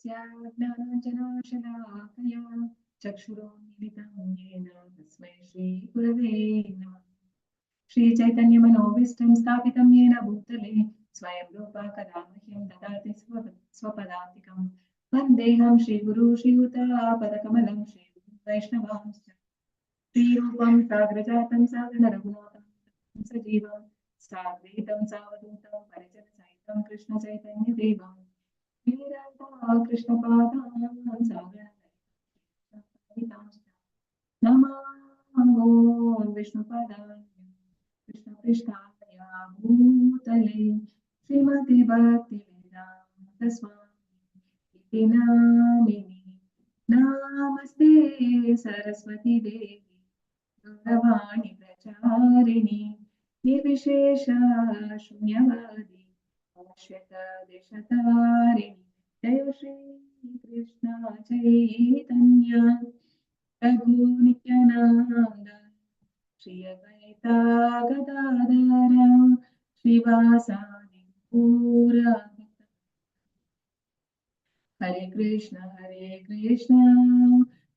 ज्ञानाञ्जनशलाकया चक्षुरोन्मिलितं येन तस्मै श्रीगुरवे नमः। श्रीचैतन्यमनोभीष्टं स्थापितं येन भूतले स्वयं रूपा कदा मह्यं ददाति स्वपदान्तिकं। वन्देऽहं श्रीगुरु श्रीयुतापदकमलं श्रीवैष्णवांश्च श्रीरूपं साग्रजातं सागररघुनाथं सजीवं साद्वैतं सावधूतं परिजनसहितं कृष्णचैतन्यदेवं श्रीराधा कृष्णपादां सागररघुनाथं नमो विष्णुपदाय कृष्णपृष्ठाय भूतले श्रीमति भक्ति वेदांत स्वामी इति नामिनि नमस्ते सरस्वती देवी गौरवाणी प्रचारिणी निर्विशेष शून्यवादी शाश्वत देशतारिणी जय श्री कृष्ण चैतन्य प्रभु नित्यानंद श्री अद्वैता गदाधर श्रीवासादि गौर हरे कृष्ण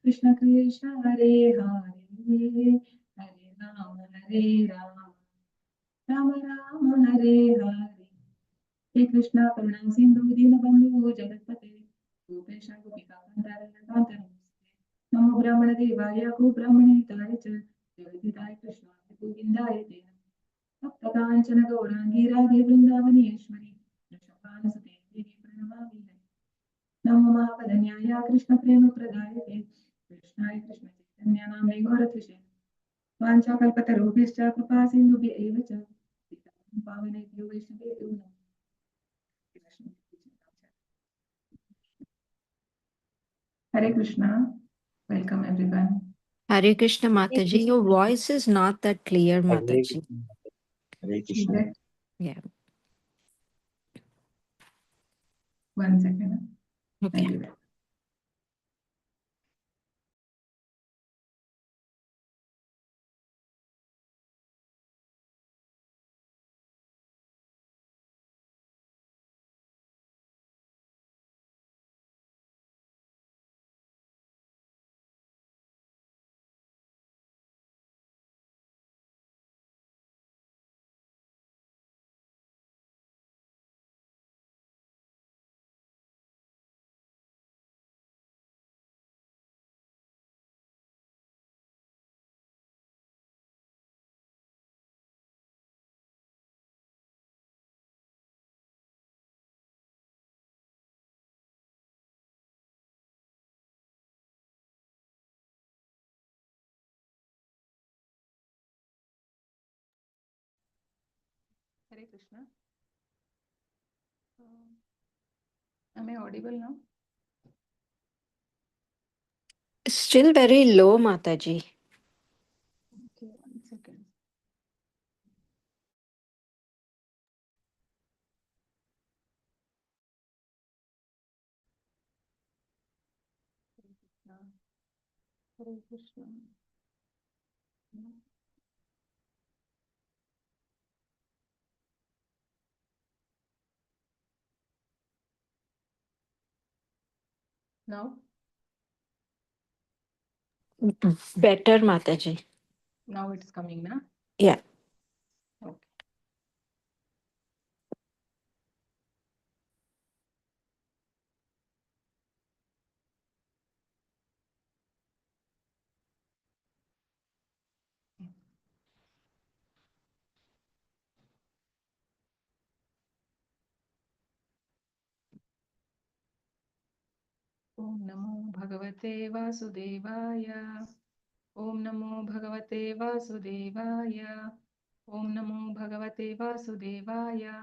कृष्ण कृष्ण हरे हरे हरे राम राम राम हरे हरे। हे कृष्णा करुणा सिंधु दीनबंधु जगत्पते गोपेश गोपिका कांत नमो ब्राह्मण देवाय गो ब्राह्मणेताय च जगद्धिताय कृष्णाय गोविन्दाय ते नमः। भक्तकाञ्चन गौराङ्गी राधे वृन्दावनेश्वरी वृषभानुसुते देवी प्रणमामि हरे। नमो महावदन्याय कृष्णप्रेमप्रदायते कृष्णाय कृष्णचैतन्य नाम्ने गौरत्विषे वाञ्छाकल्पतरुभ्यश्च कृपा सिन्धुभ्य एव च पावनेभ्यो वैष्णवेभ्यो नमः। Hare Krishna. Welcome everyone. Hare Krishna Mataji. Your voice is not that clear, Mataji. Hare Krishna. Yeah. One second. Okay. Thank you. Hare Krishna. Am I audible now? Still very low, Mataji. Okay, one second. Hare Krishna. Now? Better, Mataji. Now it's coming, na? Yeah. Okay. Om Namo Bhagavate Vasudevaya. Om Namo Bhagavate Vasudevaya. Om Namo Bhagavate Vasudevaya.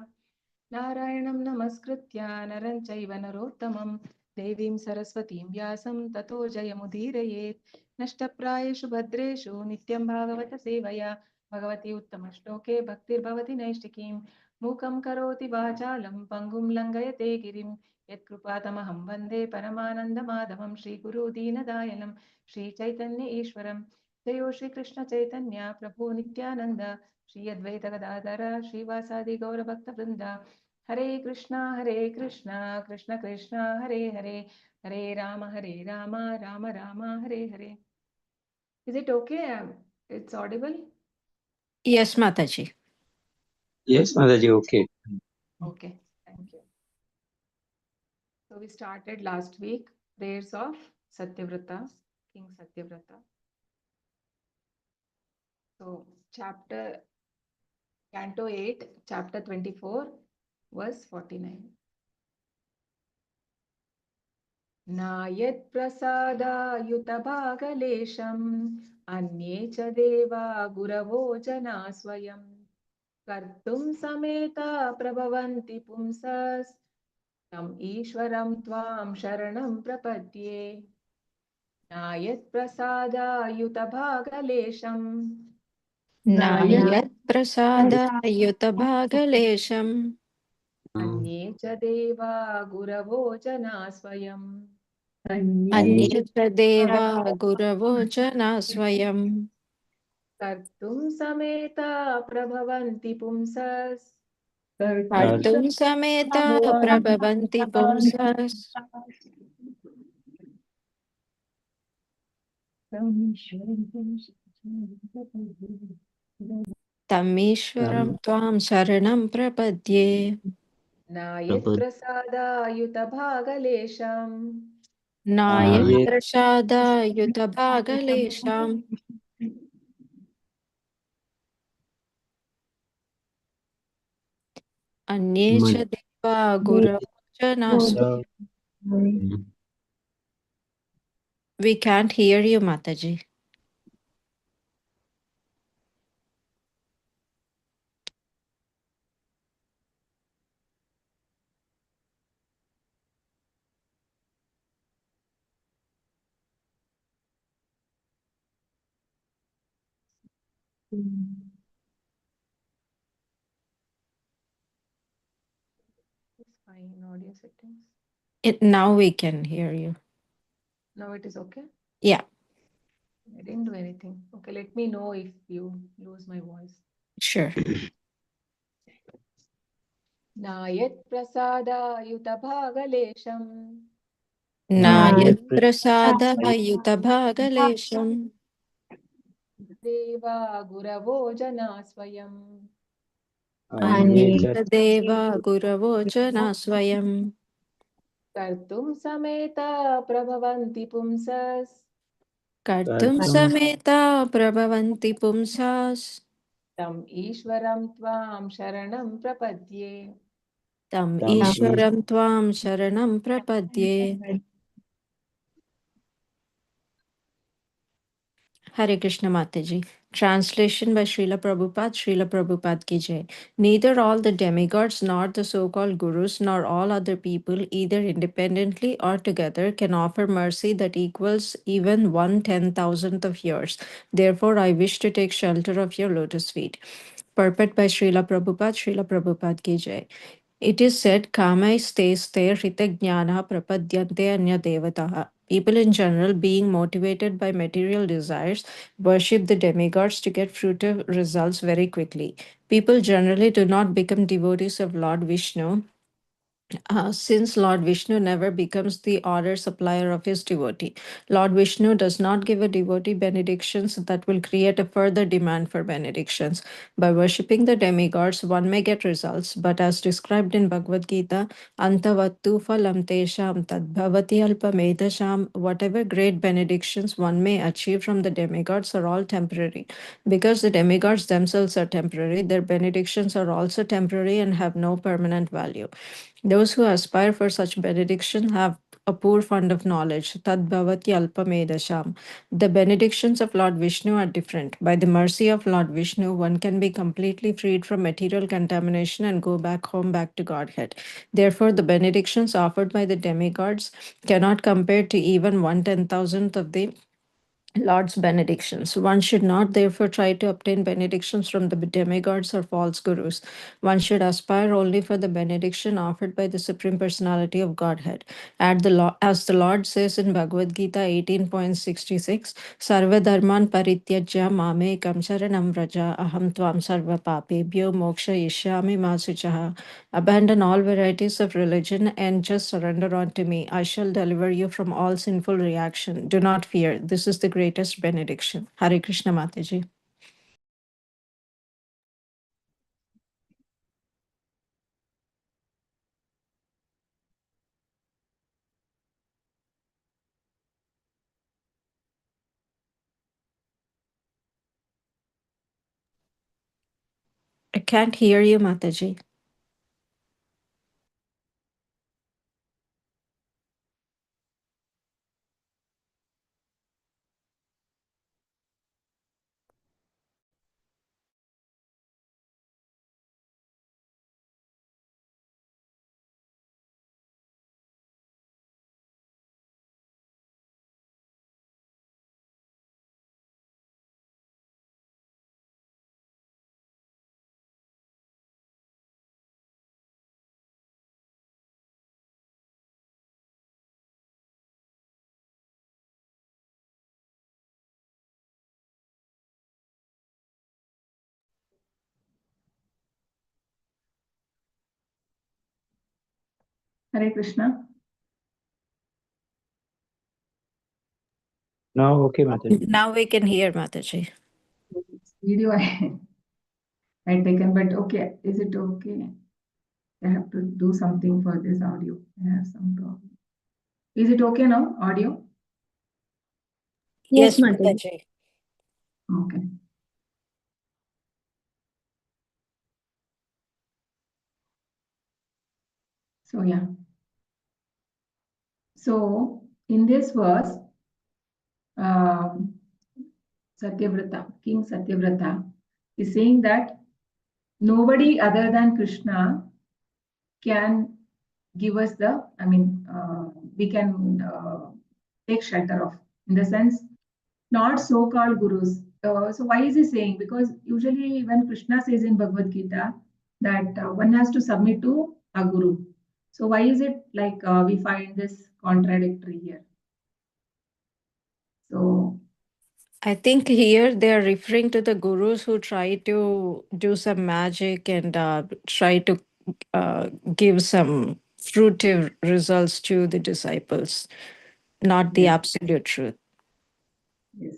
Narayanam Namaskritya Naram Chaiva Narottamam Devim Saraswatim Vyasam Tato Jayamudirayet Nashtaprayeshu Bhadreshu Nityam Bhagavata Sevaya Bhagavati Uttamashloke Bhaktir Bhavati Naishtikim Mukam Karoti Vachalam Pangum Langayate Girim Yatkrupatamaham Vande Paramananda Madhavam Shri Guru Deenadayanam Shri Chaitanya Ishwaram Jayo Shri Krishna Chaitanya Prabhu Nityananda Shri Advaita Gadadhara Shri Vasadi Gaura Bhakta Vrinda Hare Krishna, Krishna Krishna, Hare Hare, Hare Rama, Rama Rama, Hare Hare. Is it okay? It's audible? Yes, Mataji. Yes, Mataji, okay. Okay, thank you. So we started last week prayers of Satyavrata, King Satyavrata. So Canto 8, chapter 24, verse 49. Nayat prasada yutabhagalesham अन्ये च देवा गुरवो जना स्वयं कर्तुं समेता प्रभवन्ति पुंसस् तं ईश्वरं त्वां शरणं प्रपद्ये नायत् प्रसादायुतभागलेशम् Nayat prasada yutabhagalesham अन्ये च देवा गुरवो जना स्वयं Anyatra deva guravo jana swayam कर्तुं समेता प्रभवन्ति पुंसस् Kartum sameta prabhavanti pumsas Tamishwaram tvam saranam prapadye नायत् प्रसादायुतभागलेशम् Nayat Nayet prasada yutabhagalesham Anye cha deva guravo jana swayam. We can't hear you, Mataji. It's fine, audio settings. Now we can hear you. Now it is okay? Yeah, I didn't do anything. Okay, let me know if you lose my voice. sure. नायत् प्रसादायुतभागलेशम् Nayat prasada yutabhagalesham देवा गुरवो जना स्वयं Anyeta deva guravo jana swayam कर्तुं समेता प्रभवन्ति पुंसस् Kartum sameta prabhavanti pumsas तं ईश्वरं त्वां शरणं प्रपद्ये Tam Ishwaram Tvam Sharanam Prapadye. Hare Krishna Mataji. Translation by Srila Prabhupada, Srila Prabhupada ki jai. Neither all the demigods nor the so-called gurus nor all other people, either independently or together, can offer mercy that equals even 1/10,000th of yours. Therefore, I wish to take shelter of your lotus feet. Purport by Srila Prabhupada ki jai. It is said, Kamai stays there, Ritejnana prapadyante anya devataha. People in general, being motivated by material desires, worship the demigods to get fruitive results very quickly. People generally do not become devotees of Lord Vishnu since Lord Vishnu never becomes the order supplier of his devotee. Lord Vishnu does not give a devotee benedictions that will create a further demand for benedictions. By worshipping the demigods, one may get results, but as described in Bhagavad Gita, Antavattu phalam tesham tadbhavati alpamedasham, whatever great benedictions one may achieve from the demigods are all temporary. Because the demigods themselves are temporary, their benedictions are also temporary and have no permanent value. Those who aspire for such benediction have a poor fund of knowledge. Tad bhavati alpamedasham. The benedictions of Lord Vishnu are different. By the mercy of Lord Vishnu, one can be completely freed from material contamination and go back home, back to Godhead. Therefore, the benedictions offered by the demigods cannot compare to even 1/10,000th of the Lord's benedictions. One should not therefore try to obtain benedictions from the demigods or false gurus. One should aspire only for the benediction offered by the Supreme Personality of Godhead. As the Lord says in Bhagavad Gita 18.66, Sarva dharman parityajya mame kamcharanam vraja aham tvam sarva papebhyo moksha yishyami masuchaha. Abandon all varieties of religion and just surrender unto me. I shall deliver you from all sinful reaction. Do not fear. This is the greatest benediction. Hare Krishna Mataji. I can't hear you, Mataji. Hare Krishna. Now, okay, Mataji. Now we can hear, Mataji. Video I had taken, but okay, is it okay? I have to do something for this audio. I have some problem. Is it okay now, audio? Yes, Mataji. Mataji. Okay. So yeah. So in this verse, Satyavrata, King Satyavrata, is saying that nobody other than Krishna can give us the, we can take shelter of, in the sense, not so-called gurus. So why is he saying? Because usually when Krishna says in Bhagavad Gita that one has to submit to a guru. So why is it like we find this contradictory here? So I think here they are referring to the gurus who try to do some magic and try to give some fruitive results to the disciples, not the yes, absolute truth. yes.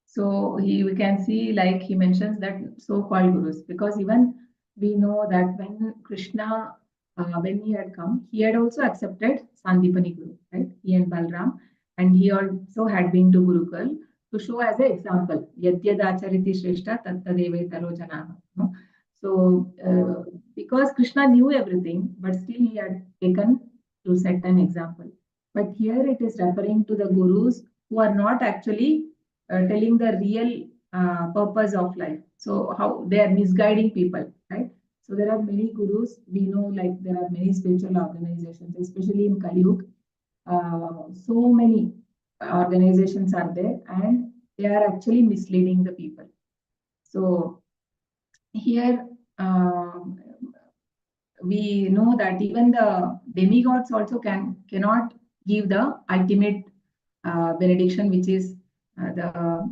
So we can see, like he mentions that so-called gurus, because even we know that when Krishna, when he had come, he had also accepted Sandipani Guru, right? He and Balram, and he also had been to Gurukul to show as an example. Yadyadachariti Shrestha Tattadeve Taro Janaha. No? So because Krishna knew everything, but still he had taken to set an example. But here it is referring to the gurus who are not actually telling the real purpose of life. So how they are misguiding people, right? So there are many gurus. We know, like there are many spiritual organizations, especially in Kali Yuga. So many organizations are there, and they are actually misleading the people. So here we know that even the demigods also cannot give the ultimate benediction, which is the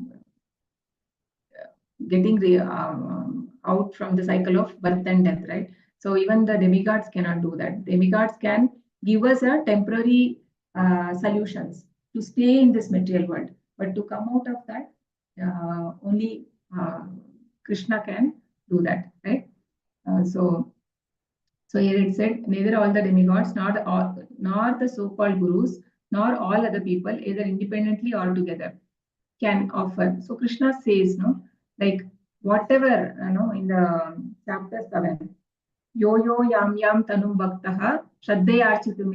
getting out from the cycle of birth and death, right? So even the demigods cannot do that. Demigods can give us a temporary solutions to stay in this material world, but to come out of that, only Krishna can do that, right? So here it said, neither all the demigods, nor the so-called gurus, nor all other people, either independently or together, can offer. So Krishna says, no, like whatever, in the chapter 7, yo yo yam tanum bhaktaha shraddhayarchitum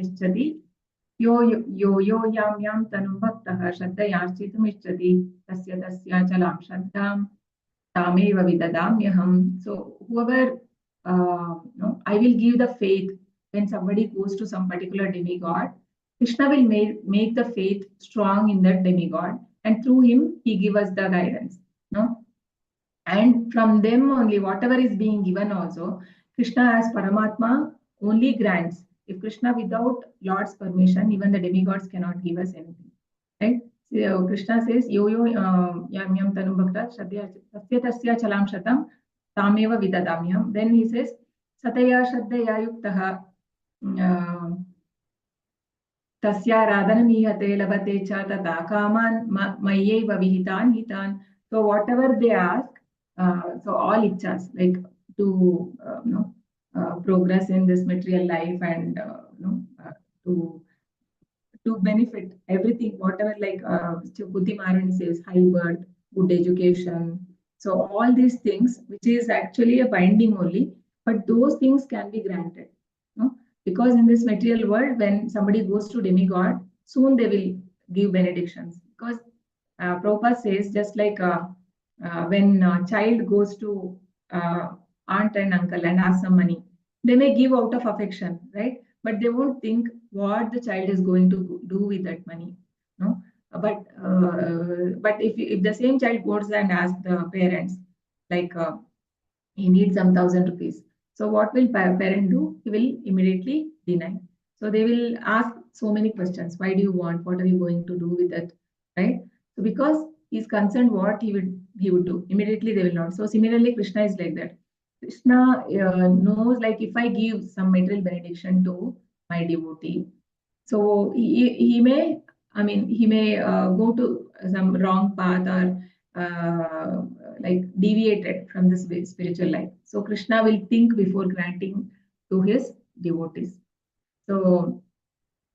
yo yam tanum bhaktaha shraddhayarchitum tasya chalam shraddham tameva vidadamyaham. So whoever, I will give the faith when somebody goes to some particular demigod. Krishna will make the faith strong in that demigod, and through him he give us the guidance. No, and from them only whatever is being given also, Krishna as Paramatma only grants. If Krishna without Lord's permission, even the demigods cannot give us anything. Right? So Krishna says, Yo yo yam yam tanu bhakta tasya tasya chalam shatam tameva vidadamyam. Then he says, Sataya shraddhaya yuktaha tasya radhanamiyate labate cha tata kaman mayyeva vihitan hitan. So whatever they ask, so all ichas, like to progress in this material life and to benefit everything, whatever like Buddhi Maharani says, high birth, good education. So all these things, which is actually a binding only, but those things can be granted. No? Because in this material world, when somebody goes to demigod, soon they will give benedictions. Because Prabhupada says, just like when a child goes to aunt and uncle and asks some money, they may give out of affection, right? But they won't think what the child is going to do with that money. No, but if the same child goes and asks the parents, like he needs some 1,000 rupees, so what will parent do? He will immediately deny. So they will ask so many questions. Why do you want? What are you going to do with it? Right? So because he's concerned what he would do, immediately they will not. So similarly, Krishna is like that. Krishna knows, like, if I give some material benediction to my devotee, so he may, he may go to some wrong path or like deviated from this spiritual life. So Krishna will think before granting to his devotees. So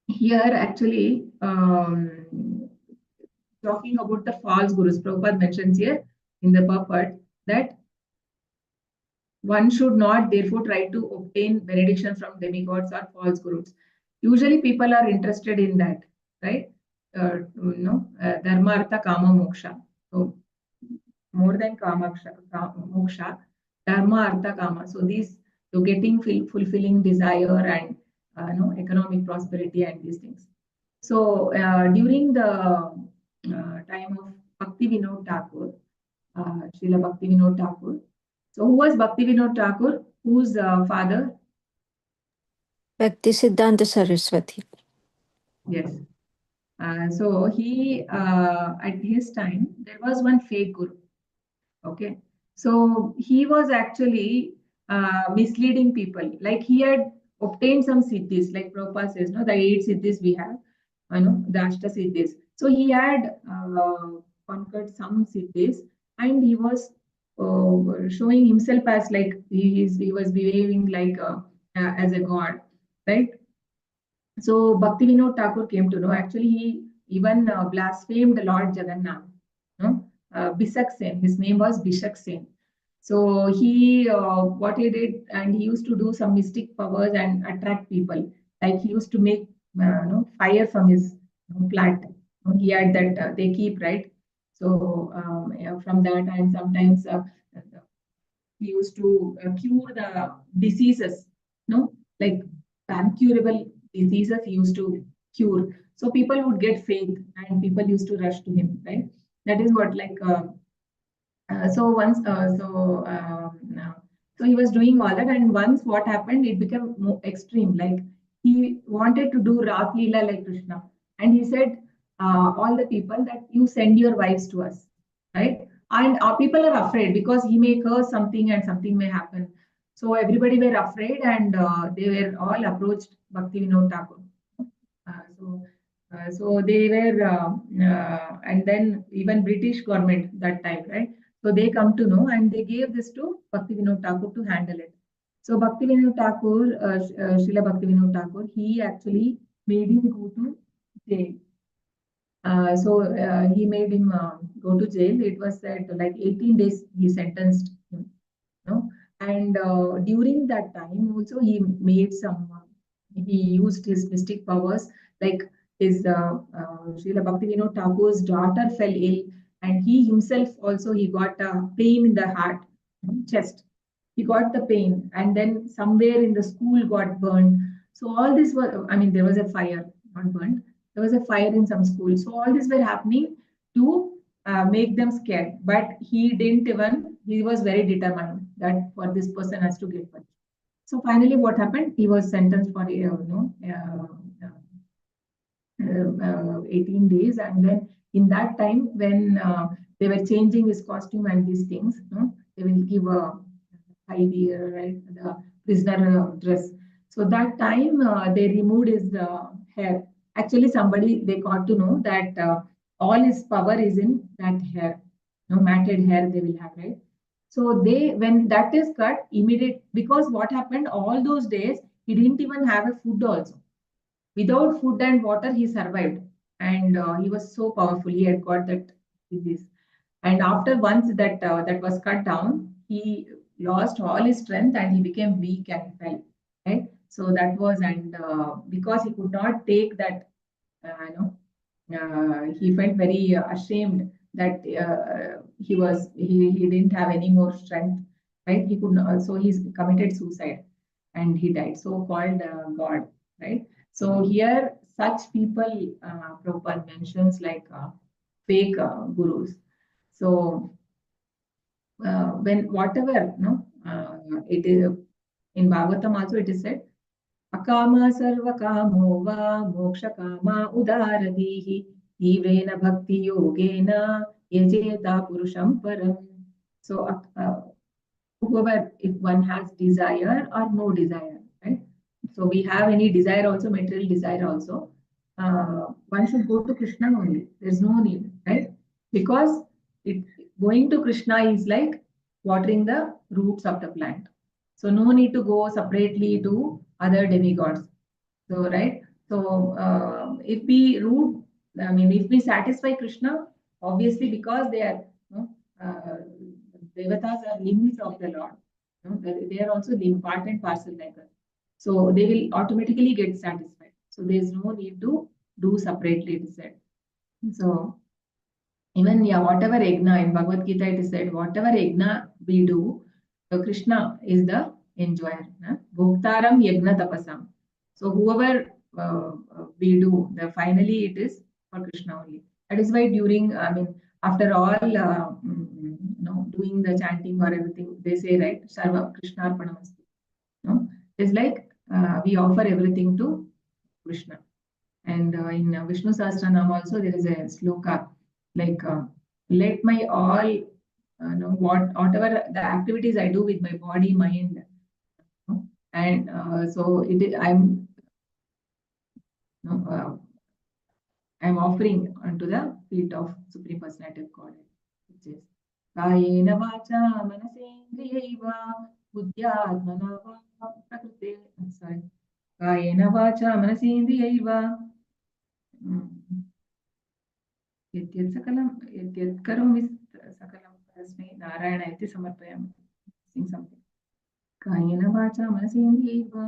here actually talking about the false gurus, Prabhupada mentions here in the purport that one should not therefore try to obtain benediction from demigods or false gurus. Usually people are interested in that, right? Dharma, artha, kama, moksha. So more than kama, moksha, dharma, artha, kama. So these, so getting fulfilling desire and economic prosperity and these things. So during the time of Bhakti Vinod Thakur, Srila Bhakti Vinod Thakur. So who was Bhakti Vinod Thakur? Whose father? Bhakti Siddhanta Saraswati. Yes. So he, at his time, there was one fake guru. Okay. So he was actually misleading people. Like he had obtained some siddhis, like Prabhupada says, no, the 8 siddhis we have, the Ashta siddhis. So he had conquered some siddhis, and he was showing himself as like he was behaving like as a god, right? So Bhakti Vinod Thakur came to know. Actually, he even blasphemed Lord Jagannath. No? Bishak Sen. His name was Bishak Sen. So he, what he did, and he used to do some mystic powers and attract people. Like he used to make fire from his plant. He had that they keep, right. So from that, and sometimes he used to cure the diseases. No, like incurable diseases he used to cure. So people would get faith, and people used to rush to him, right? That is what like. So he was doing all that, and once what happened, it became more extreme. Like he wanted to do Ras Leela like Krishna, and he said, all the people that you send your wives to us, right? And people are afraid because he may curse something and something may happen. So everybody were afraid, and they were all approached Bhakti Vinod Thakur. So they were, and then even British government that time, right? So they come to know, and they gave this to Bhakti Vinod Thakur to handle it. So Bhakti Vinod Thakur, Srila Bhakti Vinod Thakur, he actually made him go to jail. He made him go to jail. It was that like 18 days he sentenced him. And during that time also he made some, he used his mystic powers, like his Srila Bhakti Vinod Thakur's daughter fell ill, and he himself also, he got a pain in the heart, chest. He got the pain, and then somewhere in the school got burned. So all this was, there was a fire, not burned. There was a fire in some school. So all this were happening to make them scared. But he didn't even, he was very determined that for this person has to get punished. So finally, what happened? He was sentenced for 18 days, and then in that time when they were changing his costume and these things, they will give a high beer, right? The prisoner dress. So that time they removed his hair. Actually, somebody they got to know that all his power is in that hair, matted hair they will have, right? So they, when that is cut, immediate, because what happened all those days, he didn't even have a food also. Without food and water, he survived, and he was so powerful. He had got that disease, and after once that was cut down, he lost all his strength and he became weak and fell. Right. So that was, and because he could not take that, he felt very ashamed that he didn't have any more strength. Right. He could not, so he committed suicide, and he died. So called God. Right. So here, such people, Prabhupada mentions like fake gurus. So when whatever, it is in Bhagavatam also it is said, akama sarva kamo va moksha kama udaradihi ivrena bhakti yogena yajeta purusham param. So whoever, if one has desire or no desire, right? So we have any desire also, material desire also, one should go to Krishna only. There's no need, right? Because it, going to Krishna is like watering the roots of the plant. So no need to go separately to other demigods. So right. So if we root, I mean, if we satisfy Krishna, obviously because they are, uh, devatas are limbs of the Lord. They are also the part and parcel like us. So they will automatically get satisfied. So there's no need to do separately, it is said. So even, yeah, whatever yajna in Bhagavad Gita it is said, whatever yajna we do, Krishna is the enjoyer. Bhoktaram yajna tapasam. So whoever we do, finally it is for Krishna only. That is why during, I mean, after all, doing the chanting or everything, they say, right, Sarva Krishna Arpanamastu. It's like we offer everything to Krishna. And in Vishnu Sahasranam also there is a sloka like, let my all, whatever the activities I do with my body, mind, and so I'm offering unto the feet of Supreme Personality of Godhead, which is Kayena Vacha Manasendriyaiva Buddhyatmana va Prakrite. Sorry. Kayena Vacha Manasendriyaiva यद्यत् सकलं यद्यत् करोमि सकलं परस्मै नारायण इति समर्पयामि. Something. कायेन वाचा मनसेन्द्रियैर्वा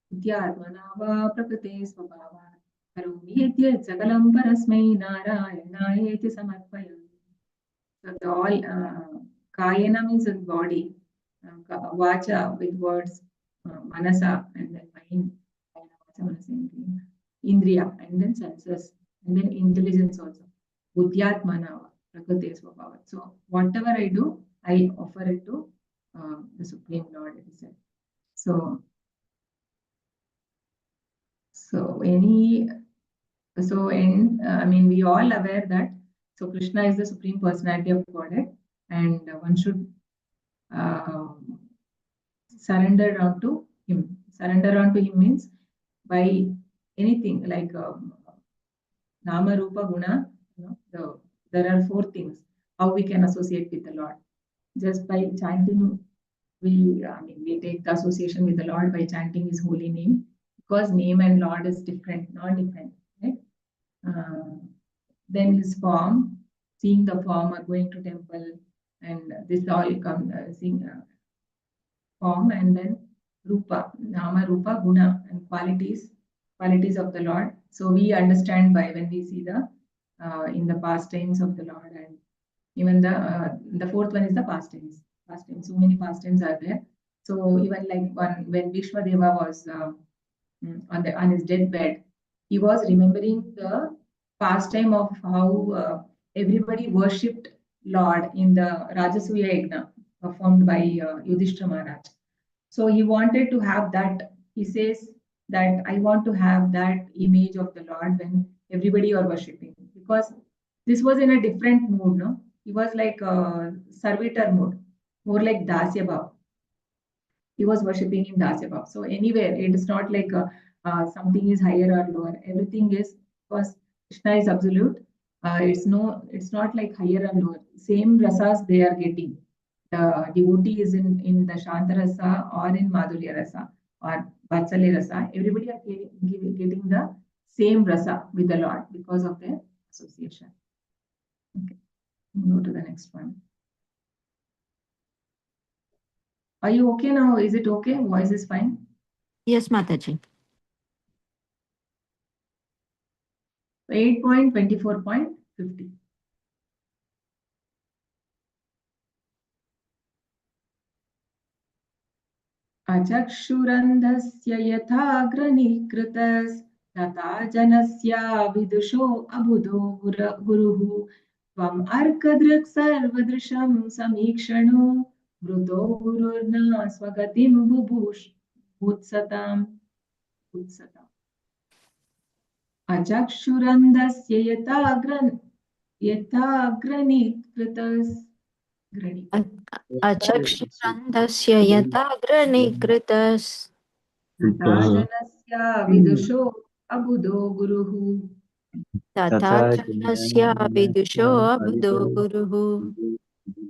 बुद्ध्यात्मना वा प्रकृते स्वभावात् करोमि यद्यत् सकलं परस्मै नारायणाय इति समर्पयामि. So all kayena means in body, vacha with words, manasa and then mind, vacha manasa indriya and then senses and then intelligence also. Buddhyatmana prakriti svabhavat. So whatever I do, I offer it to the Supreme Lord, it is said. So I mean, we all aware that so Krishna is the Supreme Personality of Godhead, and one should surrender down to Him. Surrender down to Him means by anything like Nama, Rupa, Guna. There are 4 things how we can associate with the Lord. Just by chanting, we take the association with the Lord by chanting His holy name, because name and Lord is different, not different, right? Then His form, seeing the form or going to temple, and this all come seeing form, and then Rupa, Nama, Rupa, Guna, and qualities of the Lord. So we understand by when we see the in the pastimes of the Lord, and even the 4th one is the pastimes. So many pastimes are there. So even like when Vishwadeva was on his deathbed, he was remembering the pastime of how everybody worshipped Lord in the Rajasuya Yagna performed by Yudhishthira Maharaj. So he wanted to have that. He says that I want to have that image of the Lord when everybody are worshipping, because this was in a different mood, no? He was like a servitor mode, more like Dasya Bhav. He was worshipping in Dasya Bhav. So anywhere, it is not like something is higher or lower. Everything is, because Krishna is absolute. It's not like higher and lower. Same rasas they are getting. The devotee is in the Shanta rasa or in Madhurya rasa or Vatsalya rasa. Everybody are getting the same rasa with the Lord because of their association. Okay, go to the next one. Are you okay now? Is it okay? Voice is fine? Yes, Mataji. 8.24.50. अचक्षुरन्धस्य यथाग्रनीकृतस्तथा जनस्य विदुषो अबुधो गुरुः त्वम् अर्कदृक् सर्वदृशं समीक्षणो वृतो गुरुर्न स्वगतिं बुभूत्सताम् उत्सताम् अचक्षुरन्धस्य यथाग्रनीकृतस् अचक्षुरन्धस्य यथाग्रनिकृतस् तथा जनस्य विदुषो अबुधो गुरुः तथा जनस्य विदुषो अबुधो गुरुः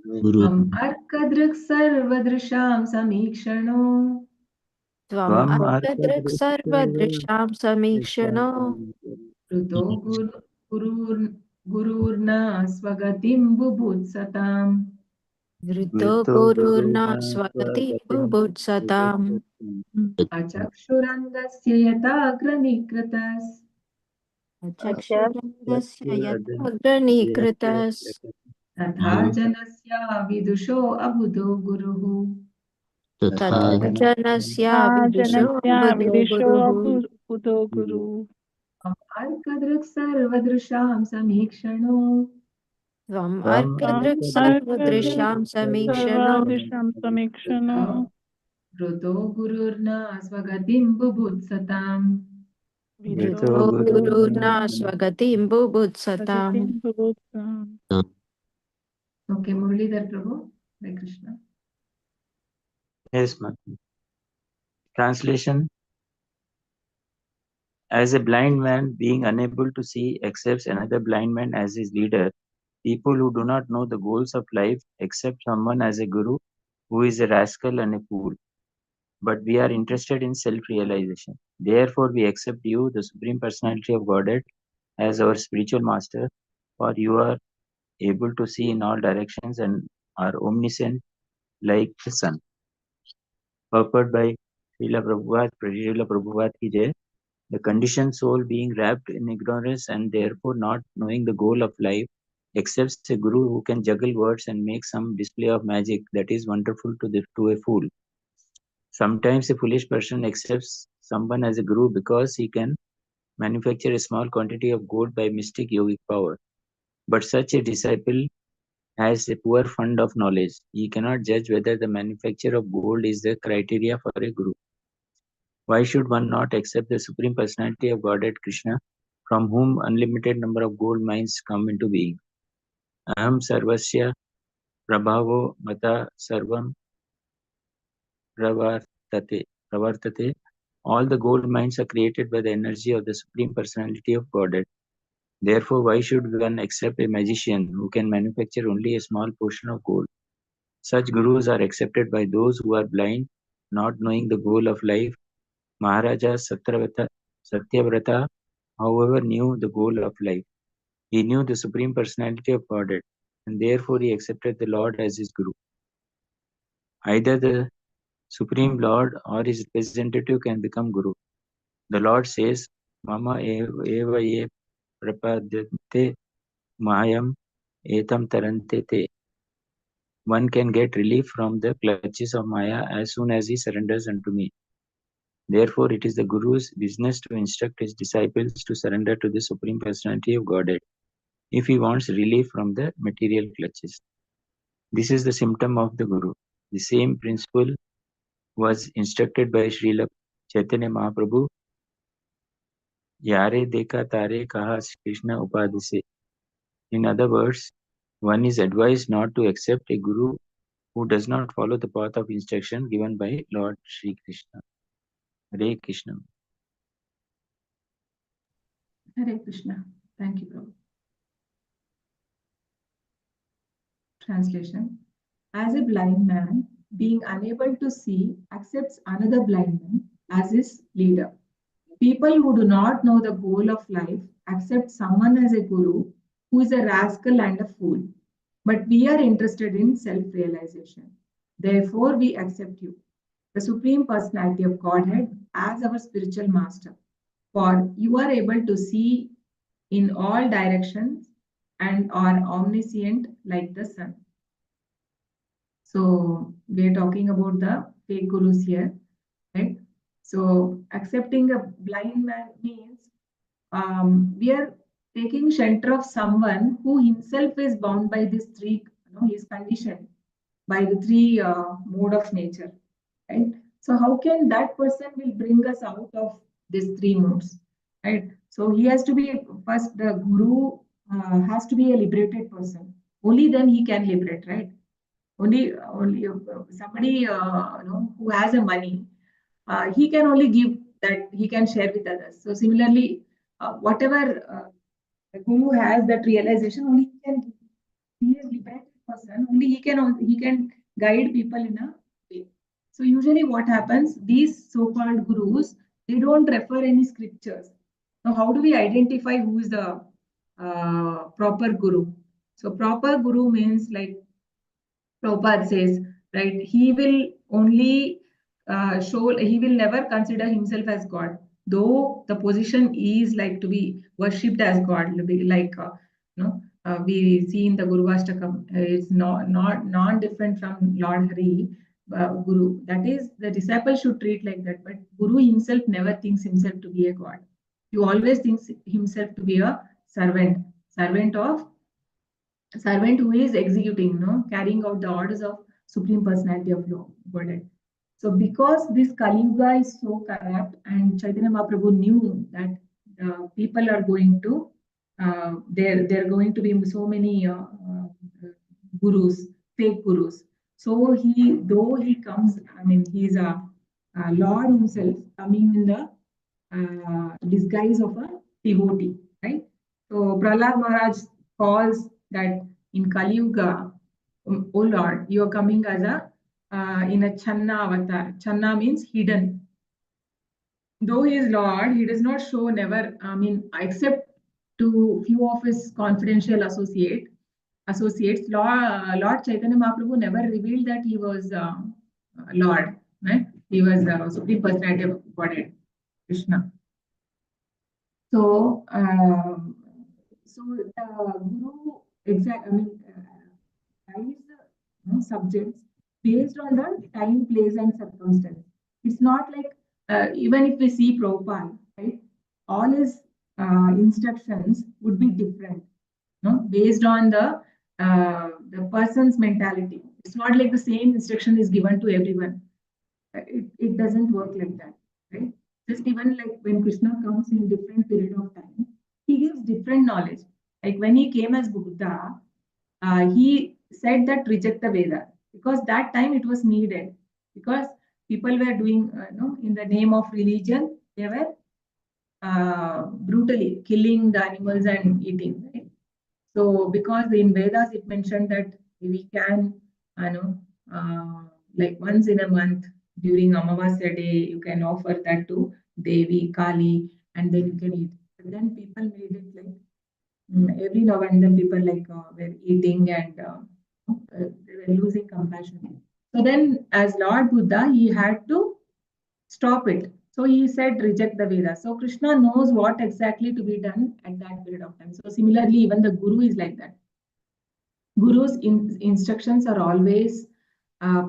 त्वम् अर्कदृक् सर्वदृशां समीक्षणो त्वम् अर्कदृक् सर्वदृशां समीक्षणो कृतो गुरुर्न स्वगतिं बुभुत्सताम् वृतो गुरुर्न स्वगतिं बुभुत्सताम् अचक्षुरन्धस्य यथाग्रनिकृतस् अचक्षुरन्धस्य यथाग्रनिकृतस् तथा जनस्य विदुषो अबुधो गुरुः तथा जनस्य विदुषो विदुषो गुरुः अबुधो गुरु अर्कदृक् सर्वदृशां समीक्षणो त्वम् अर्कदृक् सर्वदृशां समीक्षणो सर्वादृशां समीक्षणो वृतो गुरुर्न स्वगतिं बुभुत्सताम् वृतो गुरुर्न स्वगतिं बुभुत्सताम् Okay, Muralidhar Prabhu, Hare Krishna. Yes, Mataji. Translation. As a blind man being unable to see accepts another blind man as his leader, people who do not know the goals of life accept someone as a guru who is a rascal and a fool. But we are interested in self-realization. Therefore, we accept you, the Supreme Personality of Godhead, as our spiritual master, for you are able to see in all directions and are omniscient like the sun. Purport by Srila Prabhupada ki jai. The conditioned soul being wrapped in ignorance and therefore not knowing the goal of life accepts a guru who can juggle words and make some display of magic that is wonderful to a fool. Sometimes a foolish person accepts someone as a guru because he can manufacture a small quantity of gold by mystic yogic power. But such a disciple has a poor fund of knowledge. He cannot judge whether the manufacture of gold is the criteria for a guru. Why should one not accept the Supreme Personality of Godhead Krishna, from whom unlimited number of gold mines come into being? Aham sarvasya prabhavo mata sarvam pravartate. All the gold mines are created by the energy of the Supreme Personality of Godhead. Therefore, why should one accept a magician who can manufacture only a small portion of gold? Such gurus are accepted by those who are blind, not knowing the goal of life. Maharaja Satyavrata, however, knew the goal of life. He knew the Supreme Personality of Godhead, and therefore he accepted the Lord as his Guru. Either the Supreme Lord or his representative can become Guru. The Lord says, Mama eva ye prapadyate mayam etam tarante te. One can get relief from the clutches of Maya as soon as he surrenders unto me. Therefore, it is the Guru's business to instruct his disciples to surrender to the Supreme Personality of Godhead. if he wants relief from the material clutches. This is the symptom of the Guru. The same principle was instructed by Srila Chaitanya Mahaprabhu. Yare dekha tare kaha Krishna upadise. In other words, one is advised not to accept a Guru who does not follow the path of instruction given by Lord Sri Krishna. Hare Krishna. Hare Krishna. Thank you, Prabhu. Translation. As a blind man, being unable to see, accepts another blind man as his leader. People who do not know the goal of life accept someone as a guru who is a rascal and a fool. But we are interested in self-realization. Therefore, we accept you, the Supreme Personality of Godhead, as our spiritual master. For you are able to see in all directions and are omniscient like the sun. So we are talking about the fake gurus here, right? So accepting a blind man means we are taking shelter of someone who himself is bound by these three, he is conditioned by the three mode of nature, right? So how can that person will bring us out of these three modes, right? So he has to be, first the guru has to be a liberated person. Only then he can liberate, right? Only somebody who has a money, he can only give that he can share with others. So similarly, whatever the guru has that realization, only he can give. He is liberated person. Only he can guide people in a way. So usually what happens, these so-called gurus, they don't refer any scriptures. Now how do we identify who is the proper guru? So proper guru means, like Prabhupada says, right, he will only he will never consider himself as God, though the position is like to be worshipped as God, we see in the Guru Ashtakam, it's not non-different from Lord Hari, Guru. That is, the disciple should treat like that, but Guru himself never thinks himself to be a God. He always thinks himself to be a servant who is executing, carrying out the orders of Supreme Personality of Godhead. So because this Kali Yuga is so corrupt, and Chaitanya Mahaprabhu knew that people are going to, there are going to be so many gurus, fake gurus. So though he comes, he's a Lord himself coming in the disguise of a devotee, right? So Prahlad Maharaj calls that in Kali Yuga, oh Lord, you are coming as in a Channa avatar. Channa means hidden. Though he is Lord, he does not show except to few of his confidential associates. Lord Chaitanya Mahaprabhu never revealed that he was Lord. Right? He was Supreme Personality of Godhead, Krishna. So, the Guru guides subjects based on the time, place, and circumstance. It's not like even if we see Prabhupada, right? All his instructions would be different, based on the person's mentality. It's not like the same instruction is given to everyone. It doesn't work like that, right? Just even like when Krishna comes in different period of time, he gives different knowledge. Like when he came as Buddha, he said that reject the Veda, because that time it was needed, because people were doing, in the name of religion, they were brutally killing the animals and eating, right? So because in Vedas it mentioned that we can, like once in a month during Amavasya day, you can offer that to Devi, Kali, and then you can eat. But then people made it like every now and then people were eating and they were losing compassion. So then as Lord Buddha, he had to stop it. So he said, reject the Vedas. So Krishna knows what exactly to be done at that period of time. So similarly, even the Guru is like that. Guru's instructions are always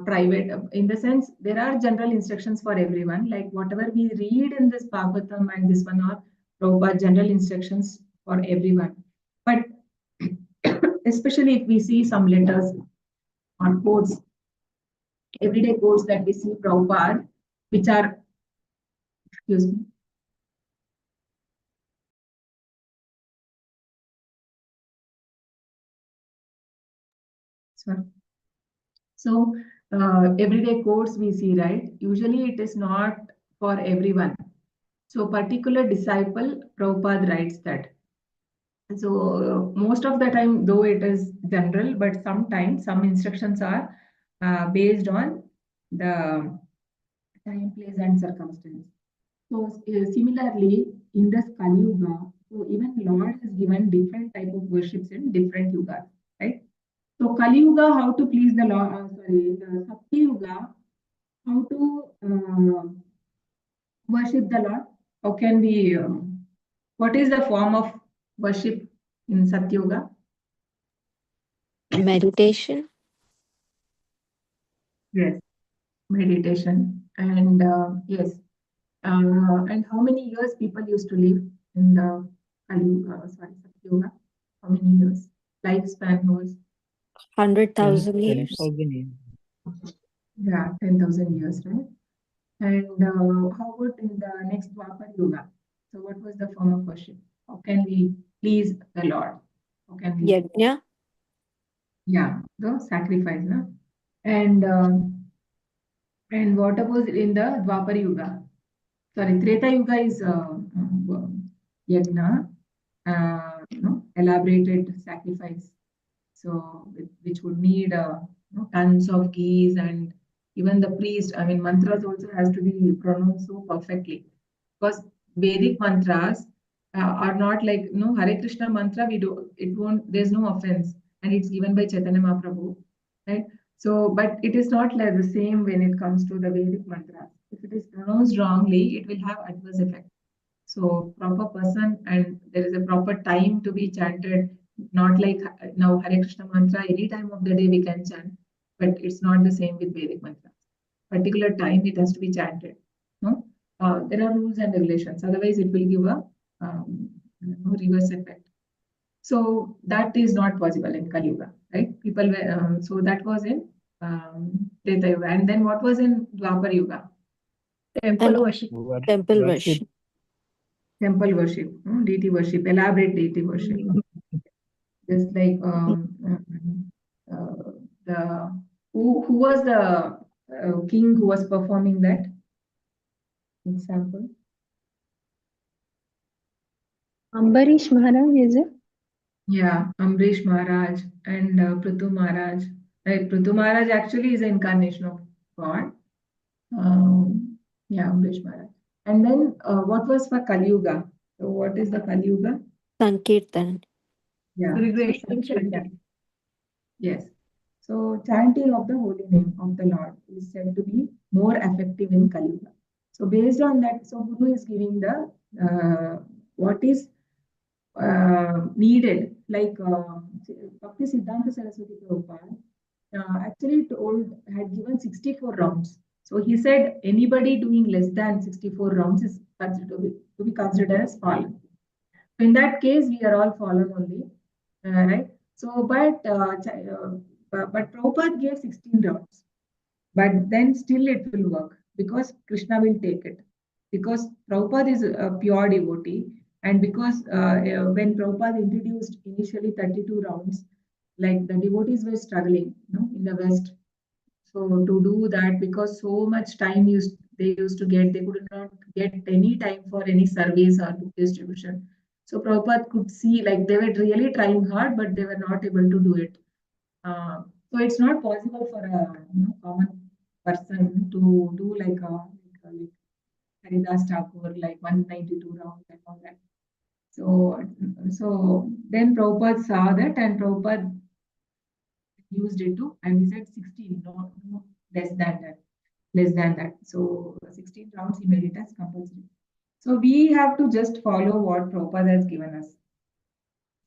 private, in the sense there are general instructions for everyone, like whatever we read in this Bhagavatam and this one are Prabhupada general instructions for everyone. But especially if we see some letters or quotes, everyday quotes that we see Prabhupada, which are, excuse me. Sorry. So everyday quotes we see, right? Usually it is not for everyone. So particular disciple, Prabhupada writes that. So most of the time, though it is general, but sometimes some instructions are based on the time, place, and circumstance. So similarly, in this Kali Yuga, so even Lord has given different type of worships in different yugas, right? So Kali Yuga, how to please the Lord? Sorry, the Satya Yuga, how to worship the Lord? How can we? What is the form of worship in Satya Yuga? Meditation. Yes, meditation. And yes, and how many years people used to live in the Satya Yuga? How many years? Lifespan was? 100,000 years. 10,000 years. Yeah, 10,000 years, right? And how about in the next Dwapar Yuga? So what was the form of worship? How can we please the Lord? How can we? Yajna. Yeah, the sacrifice, no? And what about in the Dwapar Yuga? Sorry, Treta Yuga is yajna, elaborated sacrifice. So which would need tons of keys, and even the priest. I mean, mantras also has to be pronounced so perfectly, because Vedic mantras are not like Hare Krishna mantra. We do it won't. There's no offense, and it's given by Chaitanya Mahaprabhu, right? So, but it is not like the same when it comes to the Vedic mantras. If it is pronounced wrongly, it will have adverse effect. So, proper person, and there is a proper time to be chanted. Not like now Hare Krishna mantra, any time of the day we can chant, but it's not the same with Vedic mantras. Particular time it has to be chanted. No, there are rules and regulations. Otherwise, it will give a reverse effect. So that is not possible in Kali Yuga, right? People were so that was in Treta Yuga, and then what was in Dwapar Yuga? Temple worship. Temple worship. Temple worship, deity worship, elaborate deity worship. Just like the who was the king who was performing that example? Ambarish Maharaj, is it? Yeah, Ambrish Maharaj and Prithu Maharaj. Right, Prithu Maharaj actually is an incarnation of God. Yeah, Ambrish Maharaj. And then what was for Kali Yuga? So what is the Kali Yuga? Sankirtan. Yeah. Yes. So chanting of the holy name of the Lord is said to be more effective in Kali Yuga. So based on that, so Guru is giving the what is needed. Like Bhakti Siddhanta Saraswati Prabhupada actually had given 64 rounds. So he said anybody doing less than 64 rounds is considered to be considered as fallen. So in that case, we are all fallen only, right? So, but Prabhupada gave 16 rounds, but then still it will work because Krishna will take it. Because Prabhupada is a pure devotee, and because when Prabhupada introduced initially 32 rounds, like the devotees were struggling, in the West. So to do that, because so much time they used to get, they could not get any time for any service or book distribution. So Prabhupada could see like they were really trying hard, but they were not able to do it. So it's not possible for a common person to do like Haridas Thakur, like 192 rounds and all that. So then Prabhupada saw that, and Prabhupada used it to, and he said 16, no less than that. Less than that. So 16 rounds he made it as compulsory. So we have to just follow what Prabhupada has given us.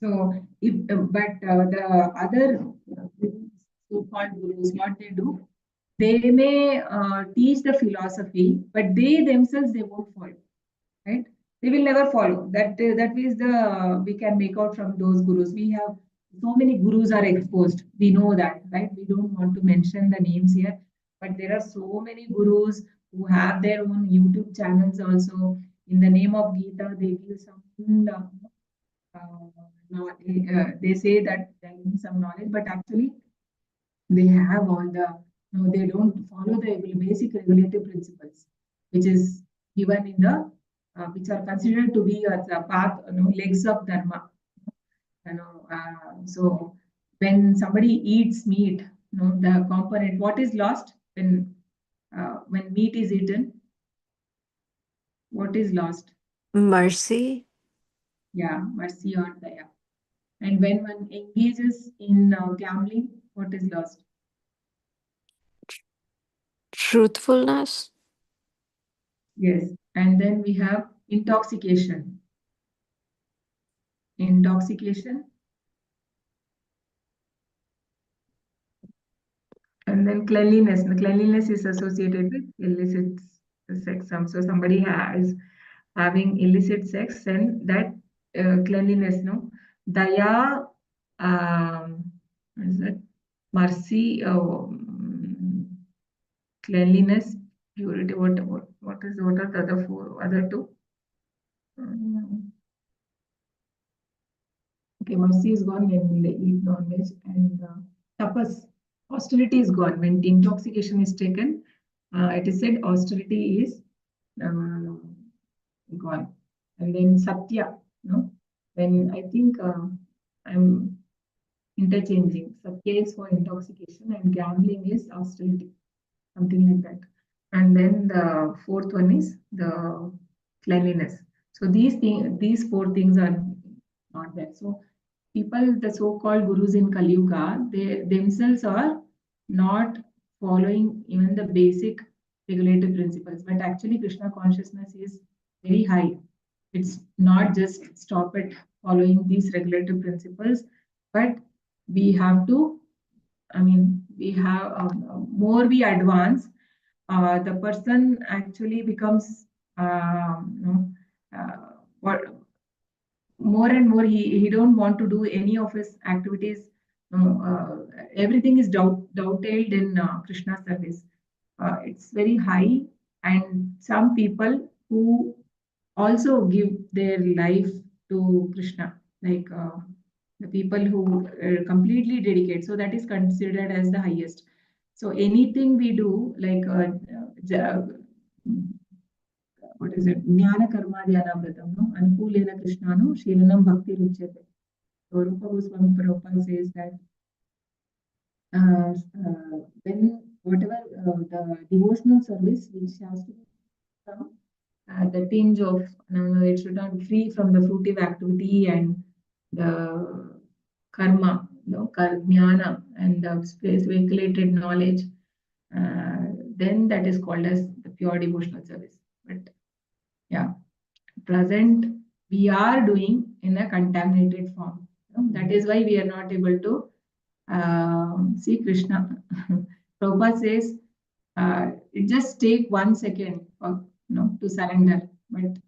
So the other so-called gurus, what they do, they may teach the philosophy, but they themselves they won't follow, right? They will never follow. That is we can make out from those gurus. We have So many gurus are exposed. We know that, right? We don't want to mention the names here, but there are so many gurus who have their own YouTube channels also. In the name of Gita, they give some they say that they give some knowledge, but actually they have all the, they don't follow the basic regulative principles, which is given in the, which are considered to be as a path, legs of dharma. So when somebody eats meat, the component, what is lost when meat is eaten? What is lost? Mercy. Yeah, mercy or daya. And when one engages in gambling, what is lost? Truthfulness. Yes. And then we have intoxication. Intoxication. And then cleanliness. The cleanliness is associated with illicit sex. So somebody has having illicit sex, and that cleanliness, no? Daya, what is it? Mercy, cleanliness, purity. What are the other four, other two? Okay, mercy is gone when they eat non-veg, and tapas, austerity is gone when intoxication is taken. It is said austerity is gone. And then satya, no? When I think I'm interchanging. Satya is for intoxication and gambling is austerity, something like that. And then the fourth one is the cleanliness. So these four things are not there. So people, the so-called gurus in Kali Yuga, they themselves are not following even the basic regulative principles. But actually, Krishna consciousness is very high. It's not just stop at following these regulative principles, but we have to, we have more we advance, the person actually becomes, what more and more he don't want to do any of his activities. Everything is dovetailed in Krishna service. It's very high, and some people who also give their life to Krishna, like the people who completely dedicate. So that is considered as the highest. So anything we do, like what is it? Jnana karma dhyana vratam, no? Anukulena Krishnanu, Shilanam Bhakti Ruchyate. So Rupa Goswami Prabhupada says that when whatever the devotional service which has to be from the tinge of, it should not be free from the fruitive activity and the karma, jnana and the speculated knowledge, then that is called as the pure devotional service. But yeah, present we are doing in a contaminated form. That is why we are not able to see Krishna. Prabhupada says, it just take 1 second for, to surrender, but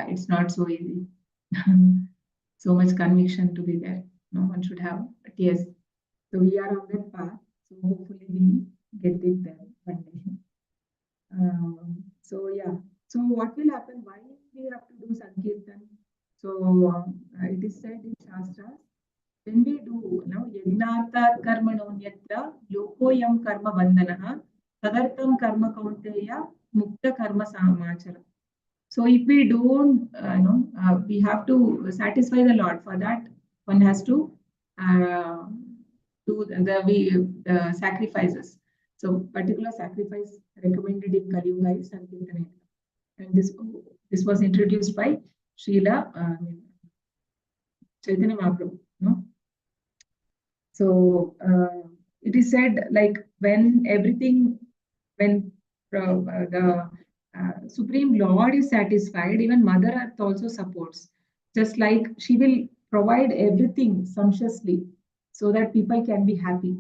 it's not so easy. So much conviction to be there. No one should have, but yes. So we are on that path. So hopefully we get it there one day. So yeah. So what will happen? Why we have to do Sankirtan? So it is said in Shastras, when we do, Yagnarthat karma nonyatra lokoyam karma bandhanaha tadartam karma kaunteya mukta karma samachara. So if we don't, we have to satisfy the Lord. For that, one has to do the sacrifices. So particular sacrifice recommended in Kali Yuga is Sankirtan. And this was introduced by Srila Chaitanya Mahaprabhu. No? So it is said, like when the Supreme Lord is satisfied, even Mother Earth also supports. Just like she will provide everything sumptuously so that people can be happy.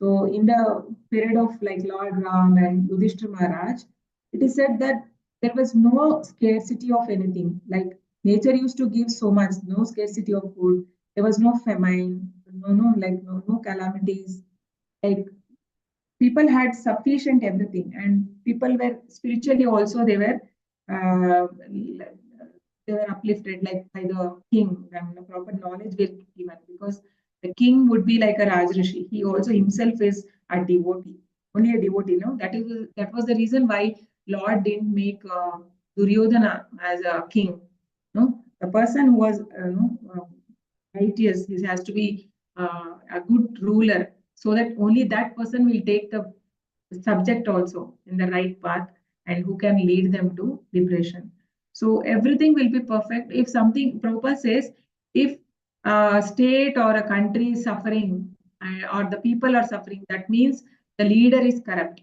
So in the period of like Lord Ram and Yudhishthira Maharaj, it is said that there was no scarcity of anything. Like nature used to give so much, no scarcity of food. there was no famine, no calamities. Like people had sufficient everything, and people were spiritually also they were uplifted like by the king, and the proper knowledge were given, because the king would be like a Rajrishi. He also himself is a devotee, only a devotee. No, that was the reason why Lord didn't make Duryodhana as a king. No, the person who was righteous, he has to be a good ruler, so that only that person will take the subject also in the right path, and who can lead them to liberation. So everything will be perfect if something Prabhupada says, if a state or a country is suffering, or the people are suffering, that means the leader is corrupt.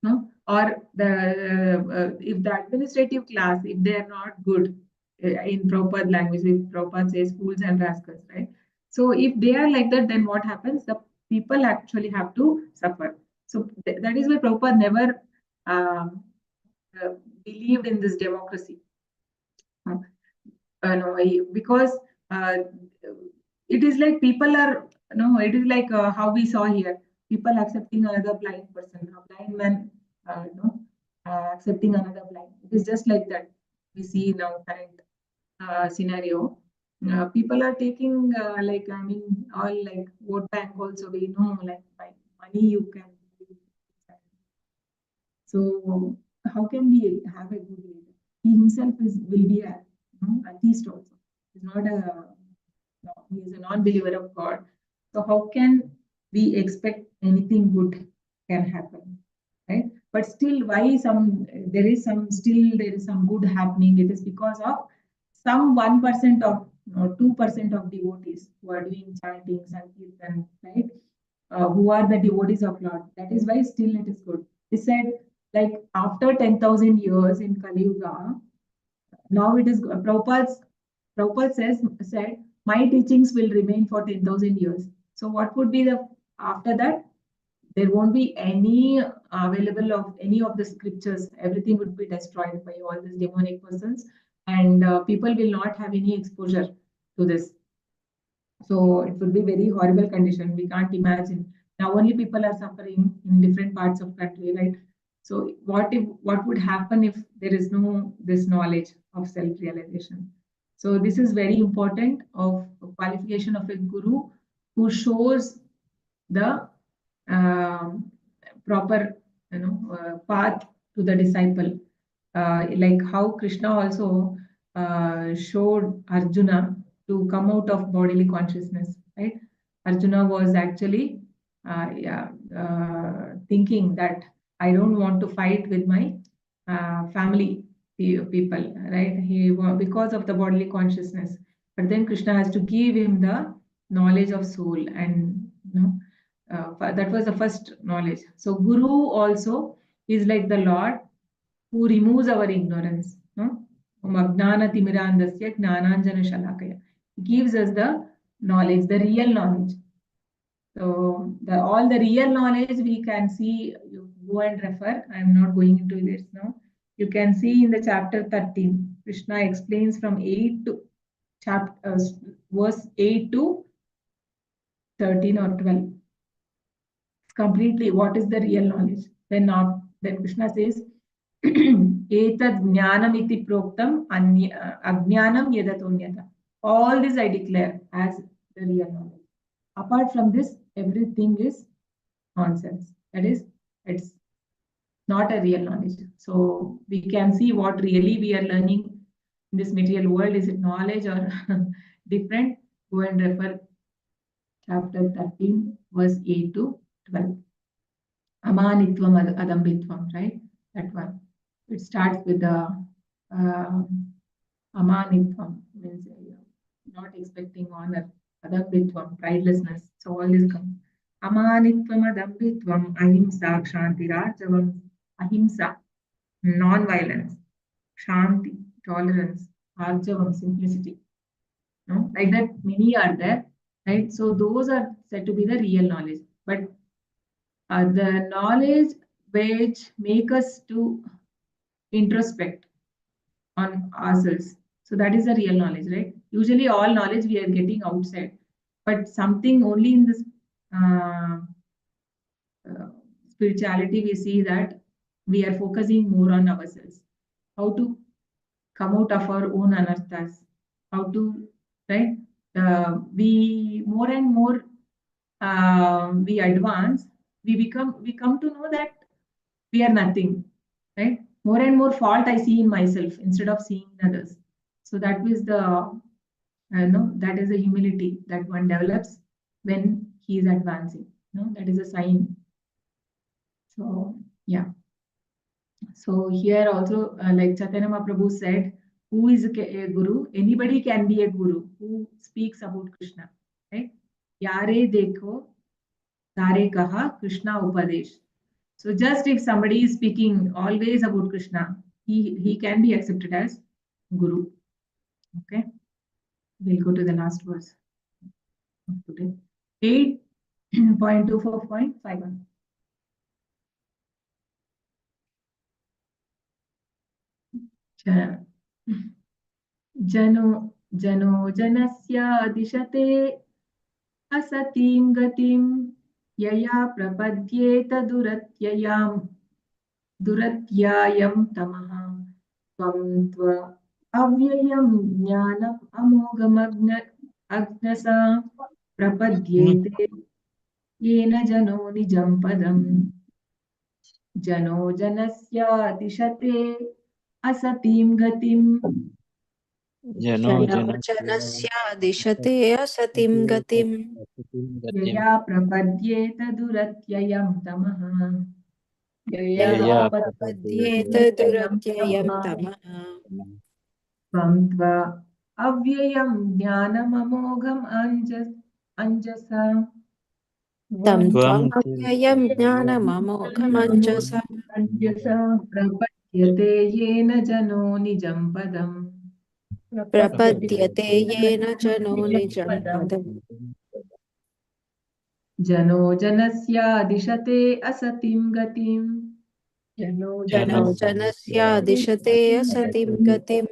No? Or if the administrative class, if they are not good, in proper language, if Prabhupada says fools and rascals, right? So if they are like that, then what happens? The people actually have to suffer. So that is why Prabhupada never um, believed in this democracy. No, because it is like people are, no, it is like how we saw here, people accepting another blind person, a blind man, accepting another blind. It is just like that we see now current scenario. People are taking all like vote bank also, we know, like by money you can. So how can we have a good leader? He himself will be a atheist also. He's not he is a non-believer of God. So how can we expect anything good can happen, right? But still, why there is some good happening? It is because of some 1% of 2% of devotees who are doing chanting, sankirtan, right? Who are the devotees of Lord. That is why still it is good. He said, like after 10,000 years in Kali Yuga, now it is Prabhupada said, my teachings will remain for 10,000 years. So what would be the after that? There won't be any available of any of the scriptures. Everything would be destroyed by all these demonic persons, and people will not have any exposure to this. So it would be very horrible condition. We can't imagine. Now only people are suffering in different parts of country, right? So what would happen if there is no this knowledge of self-realization? So this is very important of qualification of a guru who shows the proper path to the disciple, like how Krishna also showed Arjuna to come out of bodily consciousness, right? Arjuna was actually thinking that I don't want to fight with my family people, right? Because of the bodily consciousness, but then Krishna has to give him the knowledge of soul, and that was the first knowledge. So Guru also is like the Lord who removes our ignorance. No? He gives us the knowledge, the real knowledge. So all the real knowledge we can see, you go and refer. I am not going into this now. You can see in the chapter 13, Krishna explains from 8 to verse 8 to 13 or 12. Completely what is the real knowledge. Then Krishna says, Etad jnanam iti proktam ajnanam yadatonyata. All this I declare as the real knowledge. Apart from this, everything is nonsense. That is, it's not a real knowledge. So we can see what really we are learning in this material world. Is it knowledge or different? Go and refer chapter 13, verse 8 to 12. Amanitvam adambitvam, right? That one. It starts with the amanitvam, means not expecting honor. Adambitvam, pridelessness. So all this comes. Amanitvam adambitvam ahimsa kshantirajam. Ahimsa, non-violence. Shanti, tolerance. Arjavam, simplicity. No? Like that, many are there, right? So those are said to be the real knowledge. But the knowledge which make us to introspect on ourselves. So that is the real knowledge, right? Usually all knowledge we are getting outside, but something only in this uh, spirituality we see that we are focusing more on ourselves. How to come out of our own anarthas, how to, right? We more and more we advance, we come to know that we are nothing, right? More and more fault I see in myself instead of seeing in others. So that is the, that is the humility that one develops when he is advancing. That is a sign. So yeah. So here also, like Chaitanya Mahaprabhu said, who is a guru? Anybody can be a guru who speaks about Krishna, right? Yare dekho, tare kaha Krishna upadesh. So just if somebody is speaking always about Krishna, he can be accepted as guru. Okay, we'll go to the last verse of today. 8.24.51. जनो जनस्य दिशते असतीं गतिं यया प्रपद्येत दुरत्यायं तमः त्व अव्ययं ज्ञानम् अज्ञसा प्रपद्येते येन जनो निजं पदम् जनो जनस्य दिशते असतीं गतिं जनो जनस्य दिशते असतिं गतिं यया प्रपद्येत दुरत्ययं तमः यया प्रपद्येत दुरत्ययं तमः त्वं अव्ययं ज्ञानममोघम् अंजसा तं त्वमव्ययं ज्ञानममोघमञ्जसा प्रपद्यते येन जनो निजं पदम् प्रपद्यते येन जनो निजं पदम् जनो जनस्य दिशते असतिं गतिम् जनो जनस्य दिशते असतिं गतिं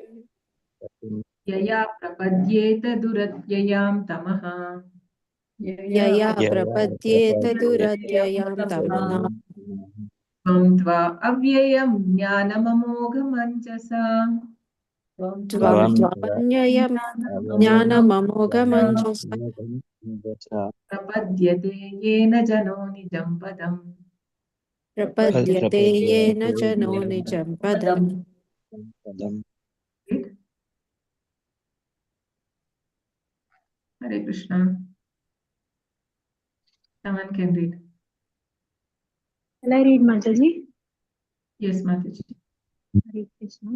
यया प्रपद्येत दुरत्ययां तमः यया प्रपद्येत दुरत्ययां तमः त्वं अव्ययं ज्ञानममोघमञ्जसा त्वं त्वमन्ययं ज्ञानममोघमञ्जसा प्रपद्यते येन जनो निजं पदम् प्रपद्यते येन जनो निजं पदम् Hare Krishna. Someone can read. Shall I read, Mataji? Yes, Mataji. Hare Krishna.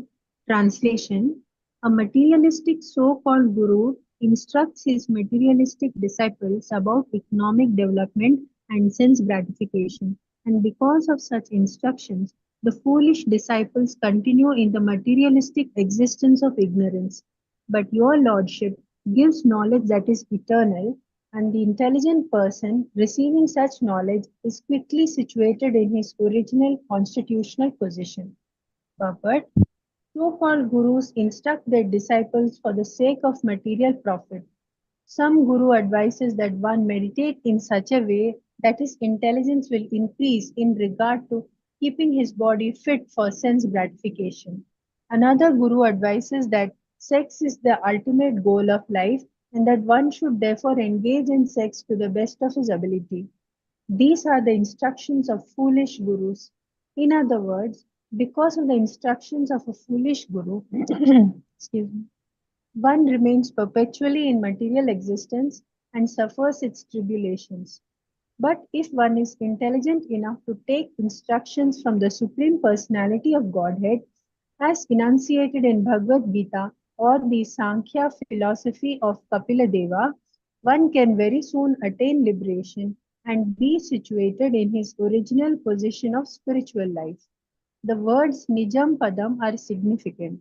Translation. A materialistic so-called guru instructs his materialistic disciples about economic development and sense gratification. And because of such instructions, the foolish disciples continue in the materialistic existence of ignorance. But your Lordship gives knowledge that is eternal, and the intelligent person receiving such knowledge is quickly situated in his original constitutional position. Purport. So-called gurus instruct their disciples for the sake of material profit. Some guru advises that one meditate in such a way that his intelligence will increase in regard to keeping his body fit for sense gratification. Another guru advises that sex is the ultimate goal of life and that one should therefore engage in sex to the best of his ability. These are the instructions of foolish gurus. In other words, because of the instructions of a foolish guru, excuse me, one remains perpetually in material existence and suffers its tribulations. But if one is intelligent enough to take instructions from the Supreme Personality of Godhead, as enunciated in Bhagavad Gita or the Sankhya philosophy of Kapila Deva, one can very soon attain liberation and be situated in his original position of spiritual life. The words Nijam Padam are significant.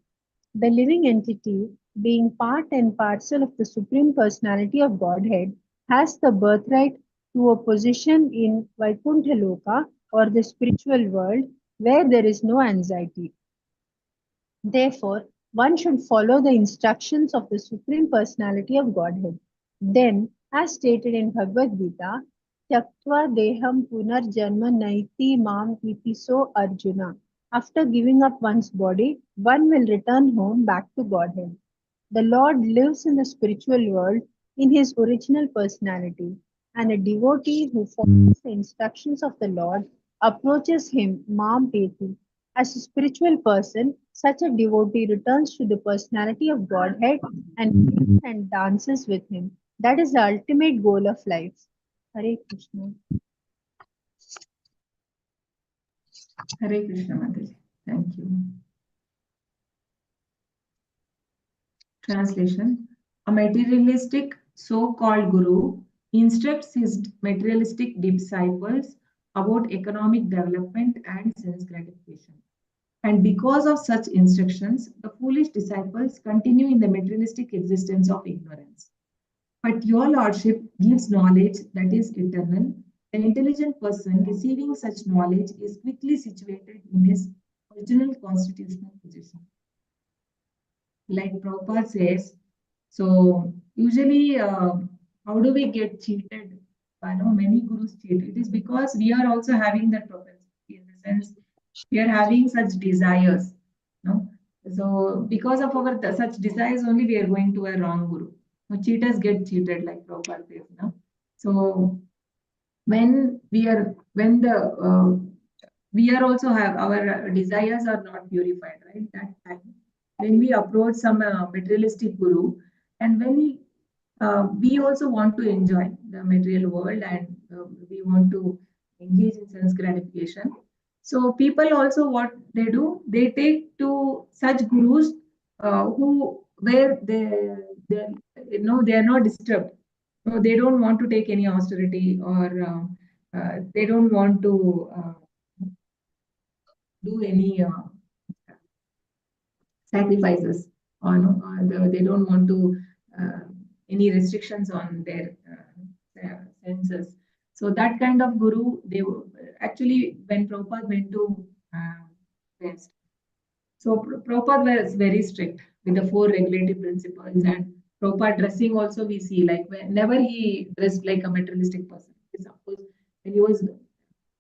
The living entity, being part and parcel of the Supreme Personality of Godhead, has the birthright to a position in Vaikuntha Loka or the spiritual world where there is no anxiety. Therefore, One should follow the instructions of the Supreme Personality of Godhead. Then, as stated in Bhagavad Gita, Tyaktva deham punarjanma naiti mam iti so Arjuna. After giving up one's body, one will return home back to Godhead. The Lord lives in the spiritual world in his original personality, and a devotee who follows the instructions of the Lord approaches him, Mam Peti. As a spiritual person, such a devotee returns to the personality of Godhead and dances with him. That is the ultimate goal of life. Hare Krishna. Hare Krishna, Mataji. Thank you. Translation. A materialistic so-called guru instructs his materialistic disciples about economic development and sense gratification. And because of such instructions, the foolish disciples continue in the materialistic existence of ignorance. But your lordship gives knowledge that is eternal. An intelligent person receiving such knowledge is quickly situated in his original constitutional position. Like Prabhupada says, so usually how do we get cheated? I know many gurus cheat. It is because we are also having that propensity, in the sense we are having such desires. No? So because of our such desires only we are going to a wrong guru. So cheaters get cheated, like Prabhupada says. No? So when we are also have our desires are not purified, right? That time when we approach some materialistic guru, and when we also want to enjoy the material world, and we want to engage in sense gratification. So people also, what they do, they take to such gurus who where they they are not disturbed. So they don't want to take any austerity, or they don't want to do any sacrifices, or no, they don't want to any restrictions on their senses. So that kind of guru, actually, when Prabhupada went to West, so Prabhupada was very strict with the 4 regulatory principles, and Prabhupada dressing also we see, like whenever he dressed like a materialistic person. Suppose when he was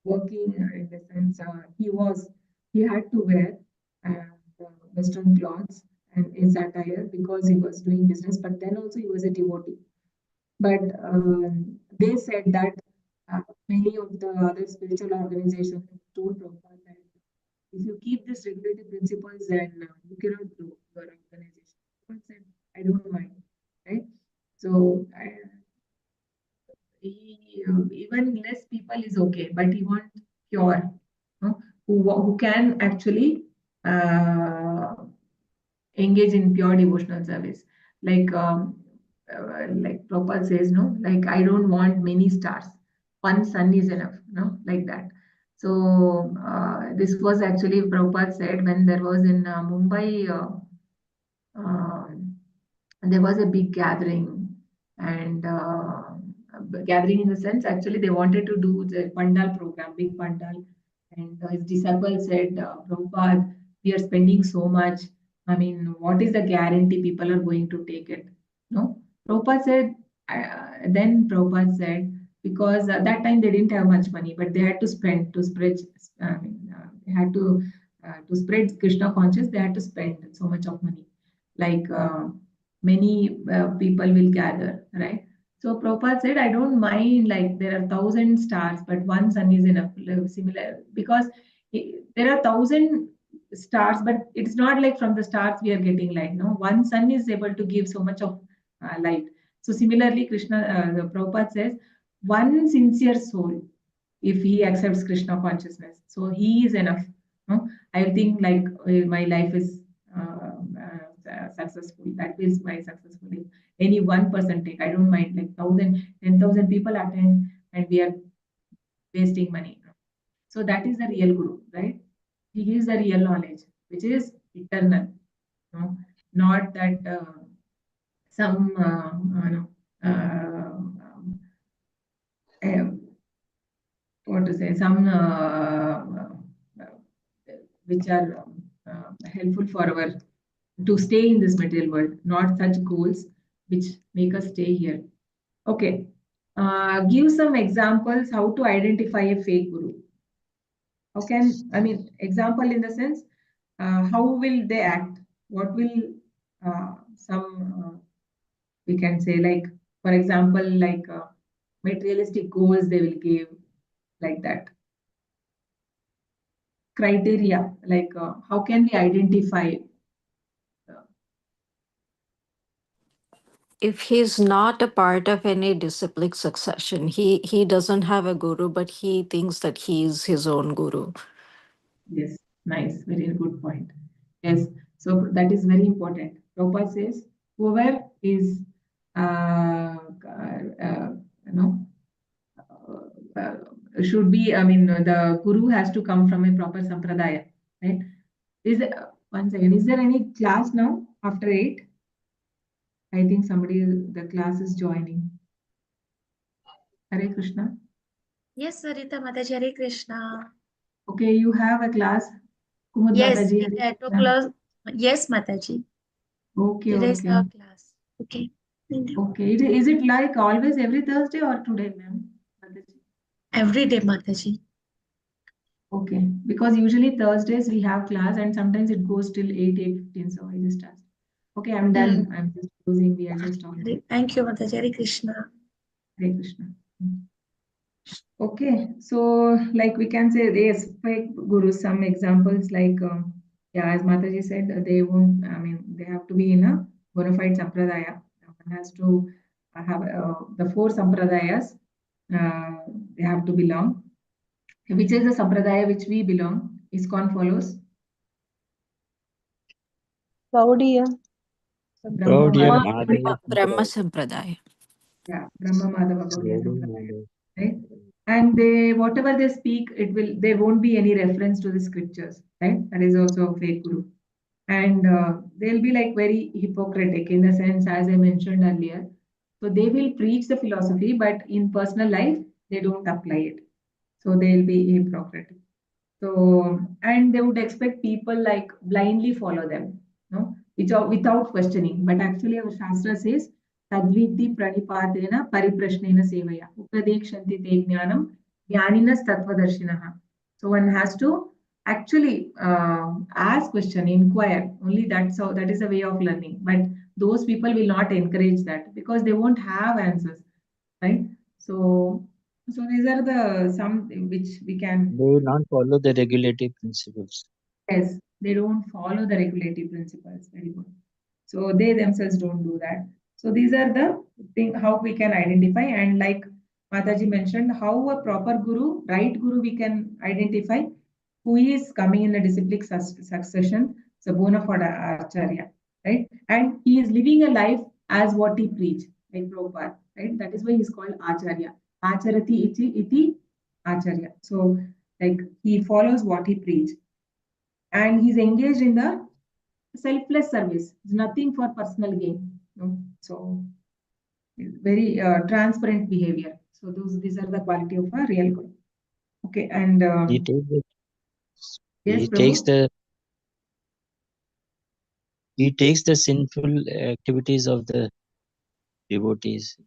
working, in the sense he had to wear Western clothes and his attire, because he was doing business, but then also he was a devotee. But they said that many of the other spiritual organizations told Prabhupada that if you keep these regulatory principles, then you cannot grow your organization. Prabhupada said, I don't mind, right? So even less people is okay, but he wants pure, who can actually engage in pure devotional service. Like Prabhupada says, no, like I don't want many stars. One sun is enough, no, like that. So this was actually Prabhupada said when there was in Mumbai, there was a big gathering, and gathering in the sense, actually they wanted to do the pandal program, big pandal, and his disciples said, Prabhupada, we are spending so much. I mean, what is the guarantee people are going to take it? No, Prabhupada said. Then Prabhupada said, because at that time they didn't have much money, but they had to spend to spread. They had to spread Krishna conscious. They had to spend so much of money, like many people will gather, right? So Prabhupada said, I don't mind, like there are 1,000 stars, but one sun is enough. Similar, because there are 1,000 stars, but it's not like from the stars we are getting light. No, one sun is able to give so much of light. So similarly, the Prabhupada says, one sincere soul, if he accepts Krishna consciousness, so he is enough. No? I think like my life is successful. That is my successful. If any one person take, I don't mind. Like 1,000, 10,000 people attend, and we are wasting money. So that is the real guru, right? He gives the real knowledge, which is eternal. No? Not that some what to say, some which are helpful for our to stay in this material world, not such goals which make us stay here. Okay. Give some examples how to identify a fake guru. How can, I mean, example in the sense, how will they act? What will we can say, like, for example, like materialistic goals they will give, like that. Criteria, like how can we identify? If he's not a part of any disciplic succession, he doesn't have a guru, but he thinks that he is his own guru. Yes, nice, very good point. Yes, so that is very important. Prabhupada says, whoever is, you know, should be, I mean, the guru has to come from a proper sampradaya, right? Is there, one second, is there any class now after 8? I think the class is joining. Hare Krishna. Yes, Sarita Mataji, Hare Krishna. Okay, you have a class. Kumud Yes, Mataji, in Hare the 2 Krishna. class. Yes, Mataji. Okay, Today's okay. our class. Okay. Thank you. Okay, is it like always every Thursday or today, ma'am? Every day, Mataji. Okay, because usually Thursdays we have class and sometimes it goes till 8, 8:15. So I just asked. Okay, I'm done. I'm just closing. We are just on. Thank you, Mataji. Hare Krishna. Hare Krishna. Okay, so like we can say, yes, fake gurus, some examples like, yeah, as Mataji said, they won't, I mean, they have to be in a bona fide sampradaya. One has to have the 4 sampradayas, they have to belong. Which is the sampradaya which we belong? ISKCON follows. Odiya. Odiya Madhava Brahma Sampradaya. Yeah, Brahma Madhava Gaudiya Sampradaya. Right? And they, whatever they speak, there won't be any reference to the scriptures, right? That is also a fake guru. And they'll be like very hypocritic in the sense, as I mentioned earlier. So they will preach the philosophy, but in personal life, they don't apply it. So they'll be hypocritic. So, and they would expect people like blindly follow them, no, without questioning. But actually, our Shastra says, Tadviti pranipadena pariprashnena sevaya upadekshanti te jnanam jnaninas tattvadarshinaha. So one has to actually ask question, inquire. Only that is a way of learning. But those people will not encourage that because they won't have answers, right? So these are the some which we can. They will not follow the regulative principles. Yes, they don't follow the regulative principles. Very good. So they themselves don't do that. So these are the thing how we can identify, and like Mataji mentioned, how a proper guru, right guru, we can identify who is coming in a disciplic succession. So bona fide acharya, right? And he is living a life as what he preached, like Prabhupada, right? That is why he's called acharya. Acharati iti acharya. So like he follows what he preached, and he's engaged in the selfless service. It's nothing for personal gain. No? So very transparent behavior. So these are the quality of a real guru. Okay, and He takes the, yes, he Prabhu? takes the sinful activities of the devotees.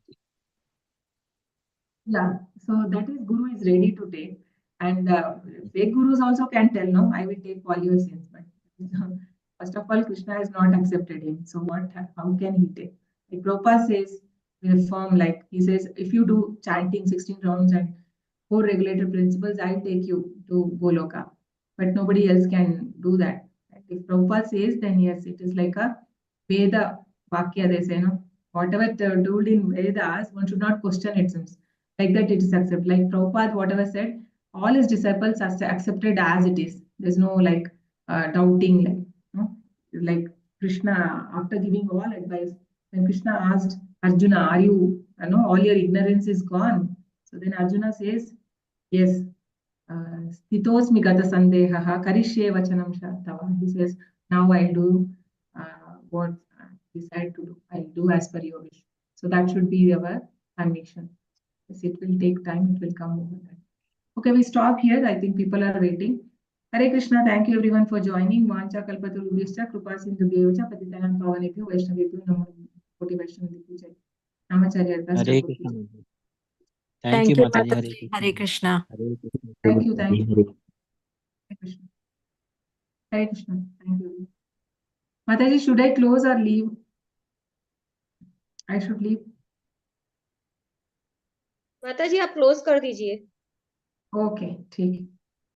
Yeah, so that is guru is ready to take, and fake gurus also can tell, no, I will take all your sins, but first of all, Krishna has not accepted him. So how can he take? Like Prabhupada says, in a form, like he says, if you do chanting 16 rounds and 4 regulated principles, I'll take you to Goloka. But nobody else can do that. If Prabhupada says, then yes, it is like a Veda Vakya, they say, no, whatever told in Vedas, one should not question it. Like that, it is accepted. Like Prabhupada, whatever said, all his disciples are accepted as it is. There's no like doubting, like, no? Like Krishna, after giving all advice, when Krishna asked Arjuna, are you, all your ignorance is gone? So then Arjuna says, yes, Stitosmi gata sandehaha karishye vachanam tava. He says, now I'll do what I decide to do. I'll do as per your wish. So that should be our conviction. Yes, it will take time, it will come over that. Okay, we stop here. I think people are waiting. Hare Krishna. Thank you everyone for joining. Vancha kalpatarubhyascha kripa sindhubhyeva patitanam pavanebhyo vaishnavebhyo namo koti vaishnavebhyo jai. Namacharya Hare Krishna. Mataji. Thank Thank you, you, Mataji. Mataji. Hare Krishna. Hare Krishna. Thank you. Thank you. Hare Krishna. Hare Krishna. Thank you. Mataji, should I close or leave? I should leave. माता जी आप close कर दीजिए. Okay, ठीक है.